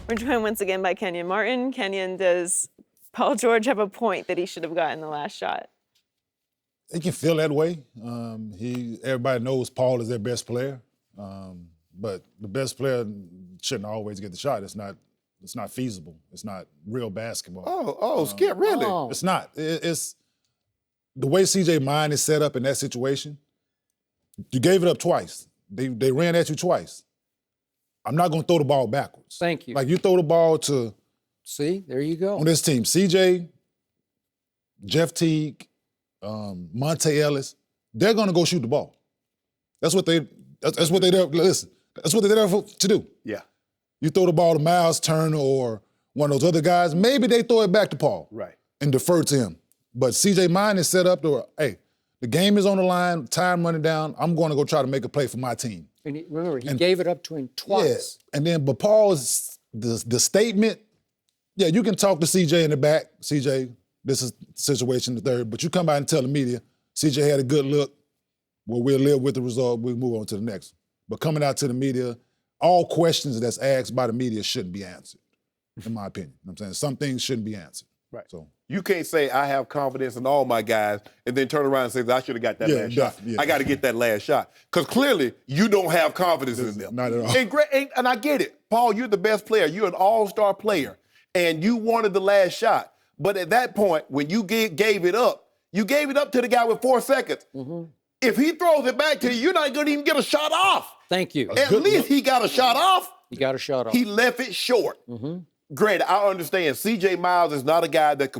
We're joined once again by Kenyon Martin. Kenyon, does Paul George have a point that he should have gotten the last shot? He can feel that way. Everybody knows Paul is their best player, but the best player shouldn't always get the shot. It's not feasible. It's not real basketball. Skip, really? It's not. It's the way CJ mind is set up in that situation. You gave it up twice. They ran at you twice. I'm not going to throw the ball backwards. Thank you. Like, you throw the ball to... See, there you go. On this team, CJ, Jeff Teague, Monte Ellis, they're going to go shoot the ball. That's what they're there. Listen, that's what they're there to do. Yeah. You throw the ball to Miles Turner or one of those other guys, maybe they throw it back to Paul. Right. And defer to him. But CJ mind is set up to, hey, the game is on the line, time running down, I'm going to go try to make a play for my team. And remember, he gave it up to him twice. Yeah. And then, but Paul's, the statement, yeah, you can talk to CJ in the back. CJ, this is the situation, the third. But you come out and tell the media, CJ had a good look. Well, we'll live with the result. We'll move on to the next. But coming out to the media, all questions that's asked by the media shouldn't be answered, in my opinion. You know what I'm saying? Some things shouldn't be answered. Right. So you can't say I have confidence in all my guys and then turn around and say I should have got that last shot. Yeah. I got to get that last shot. Because clearly you don't have confidence in them. Not at all. And I get it. Paul, you're the best player. You're an all-star player. And you wanted the last shot. But at that point, when you gave it up, you gave it up to the guy with 4 seconds. Mm-hmm. If he throws it back to you, you're not going to even get a shot off. Thank you. At least he got a shot off. He got a shot off. He left it short. Mm-hmm. Great, I understand. C.J. Miles is not a guy that's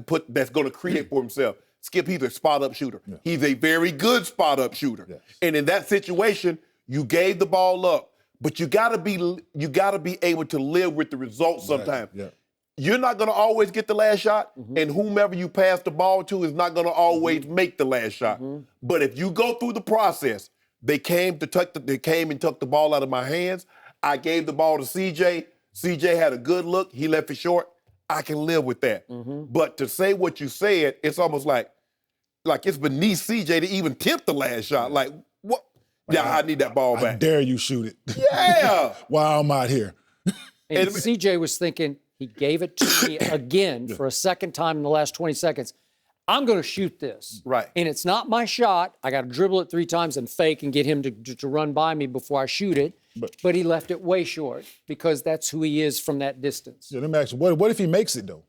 going to create for himself. Skip, he's a spot-up shooter. Yeah. He's a very good spot-up shooter. Yes. And in that situation, you gave the ball up, but you got to be able to live with the results sometimes. Yeah. You're not going to always get the last shot, and whomever you pass the ball to is not going to always make the last shot. But if you go through the process, they came and took the ball out of my hands. I gave the ball to C.J. CJ had a good look. He left it short. I can live with that. But to say what you said, it's almost like it's beneath CJ to even attempt the last shot. Like, what? Yeah, I need that ball back. I dare you shoot it. Yeah. While I'm out here. And CJ was thinking, he gave it to me again for a second time in the last 20 seconds. I'm going to shoot this. Right. And it's not my shot. I got to dribble it 3 times and fake and get him to run by me before I shoot it. But he left it way short because that's who he is from that distance. Yeah, let me ask you, what if he makes it, though?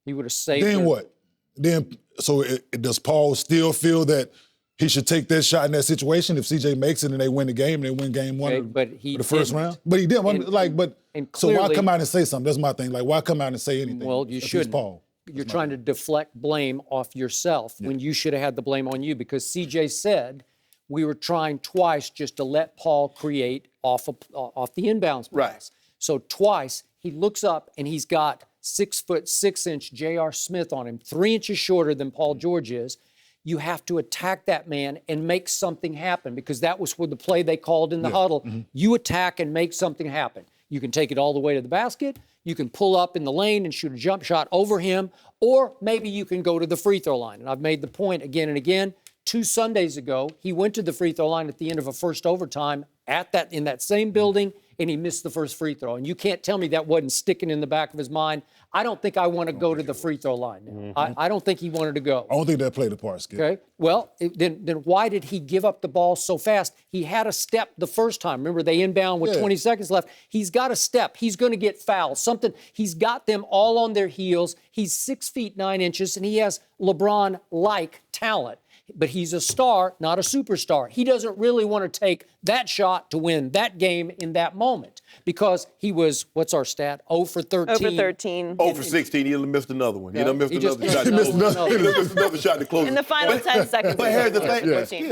He would have saved it. Then what? So does Paul still feel that he should take that shot in that situation if CJ makes it and they win the game and they win game one but he the first didn't. round? But he didn't. So why come out and say something? That's my thing. Like, why come out and say anything? Well, you shouldn't. Paul. You're trying to deflect blame off yourself when you should have had the blame on you because CJ said we were trying twice just to let Paul create off the inbounds pass. Right. So twice he looks up and he's got 6'6" J.R. Smith on him, 3 inches shorter than Paul George is. You have to attack that man and make something happen because that was the play they called in the huddle. You attack and make something happen. You can take it all the way to the basket. You can pull up in the lane and shoot a jump shot over him, or maybe you can go to the free throw line. And I've made the point again and again. 2 Sundays ago, he went to the free throw line at the end of a first overtime in that same building, and he missed the first free throw. And you can't tell me that wasn't sticking in the back of his mind. I don't think I want to go to the free throw line now. I don't think he wanted to go. I don't think that played a part, Skip. Okay. Well, then why did he give up the ball so fast? He had a step the first time. Remember, they inbound with 20 seconds left. He's got a step. He's going to get fouled. He's got them all on their heels. He's 6 feet 9 inches, and he has LeBron-like talent. But he's a star, not a superstar. He doesn't really want to take that shot to win that game in that moment because he was, what's our stat? 0 for 13. 0 for 13. 0 for 16. He missed another one. He done missed another shot. He missed another shot to close. In the final 10 seconds. But here's the thing.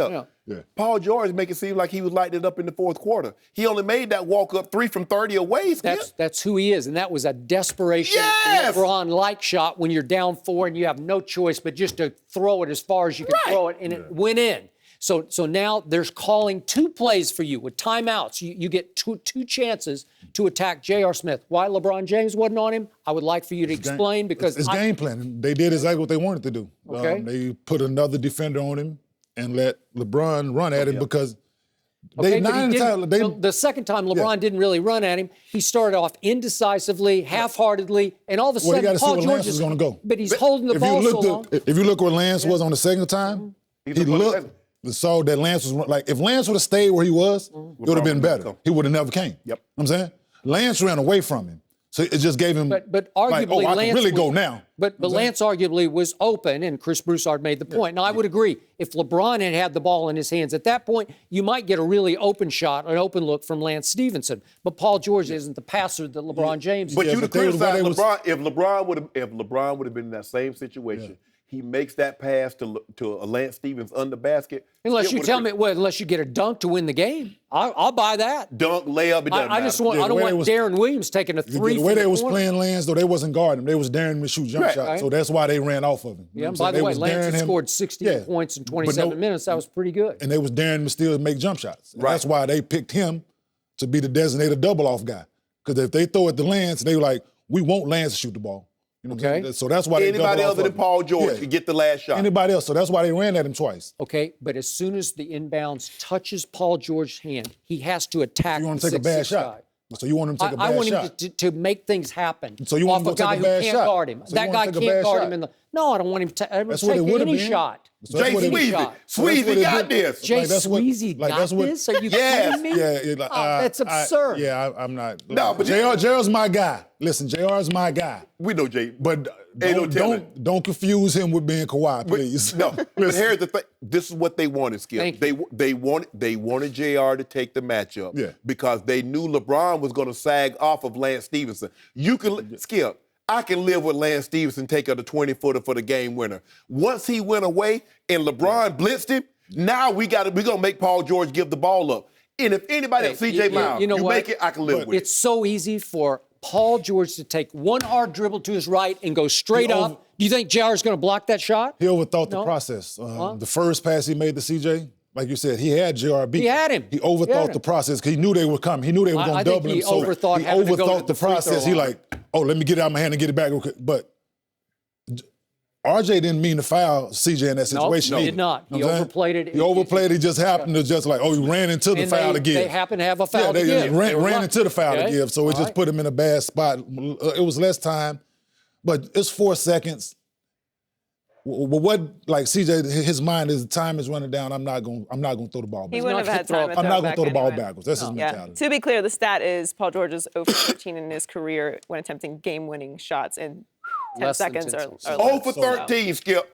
Yeah. Paul George make it seem like he was lighting it up in the fourth quarter. He only made that walk-up 3 from 30 away. That's who he is, and that was a desperation LeBron-like shot when you're down 4 and you have no choice but just to throw it as far as you can throw it, and it went in. So now there's calling 2 plays for you with timeouts. You get two chances to attack J.R. Smith. Why LeBron James wasn't on him, I would like for you to explain because it's game plan. They did exactly what they wanted to do. Okay. They put another defender on him and let LeBron run at him because Okay, but 9 he times, didn't. The second time, LeBron didn't really run at him. He started off indecisively, half-heartedly, and all of a well, you sudden, got to see Paul where George Lance was going to go. But he's holding the ball so long. If you look where Lance was on the second time, he looked and saw that Lance was like, if Lance would have stayed where he was, it would have been better. He would have never came. Yep. You know what I'm saying? Lance ran away from him. So it just gave him, But arguably, I Lance can really was, go now. But Lance arguably was open, and Chris Broussard made the point. Now, I would agree. If LeBron had had the ball in his hands at that point, you might get a really open shot, an open look from Lance Stevenson. But Paul George isn't the passer that LeBron James is. But you'd have criticized was- LeBron if LeBron would have been in that same situation. He makes that pass to a Lance Stevens under basket. Unless you tell me, unless you get a dunk to win the game, I'll buy that. Dunk, layup, it doesn't I just matter. want. I don't want Darren Williams taking a three. The way from they was corner. playing Lance, though, they wasn't guarding him. They was daring him to shoot jump Right. shots. So that's why they ran off of him. Yeah, and by the way, Lance had scored 16 points in 27 minutes. That was pretty good. And they was daring him to still make jump shots. And Right. That's why they picked him to be the designated double-off guy. Because if they throw it to Lance, they were like, we want Lance to shoot the ball. You know what I'm saying? So that's why Anybody they other than Paul George could get the last shot. Anybody else. So that's why they ran at him twice. Okay, but as soon as the inbounds touches Paul George's hand, he has to attack. You want the him to take a bad 6'6" shot. guy. So you want him to take a bad I want shot. him to make things happen. So you want off him to a guy take a bad who can't shot. guard him. So you That want guy him to take a can't bad guard shot. him in the. No, I don't want him to. That's what it take would have any been. shot. So that's Jay what it- Sweezy. shot. Sweezy got this. Jay that's what- Sweezy like, got that's what- this? Are you Yes. kidding me? That's absurd. I'm not. No, but JR's my guy. Listen, JR's my guy. We know Jay. But Ain't no telling. don't confuse him with being Kawhi, please. No, but here's the thing. This is what they wanted, Skip. Thank They wanted JR to take the matchup because they knew LeBron was going to sag off of Lance Stevenson. You can Skip. I can live with Lance Stevenson taking the 20-footer for the game winner. Once he went away and LeBron blitzed him, now we're gonna make Paul George give the ball up. And if anybody else, CJ Miles, you know what? make it, I can live with it. It's so easy for Paul George to take one hard dribble to his right and go straight up. Do you think JR is going to block that shot? He overthought the process. The first pass he made to CJ, like you said, he had JR beat. He had him. He overthought the process because he knew they were coming. He knew they were going I to think double he him. So overthought he having to go to overthought the the free throw process. He line. like, oh, let me get it out of my hand and get it back. But RJ didn't mean to foul CJ in that situation. No, he either. did not. You He know what I'm overplayed saying? it. He overplayed. He just happened to just like, he ran into the And foul they, to give. They happen to have a foul they to give. They were ran lucky. into the foul to Okay? give, so it All just right. put him in a bad spot. It was less time, but it's 4 seconds. But what, like CJ, his mind is time is running down. I'm not going to throw the ball back. He wouldn't have had time to I'm not going to throw the ball anyway. backwards. That's his Yeah. mentality. To be clear, the stat is Paul George is 0 for 13 in his career when attempting game-winning shots in 10 Less than seconds 10 or seconds. less. 0 for 13, Skip.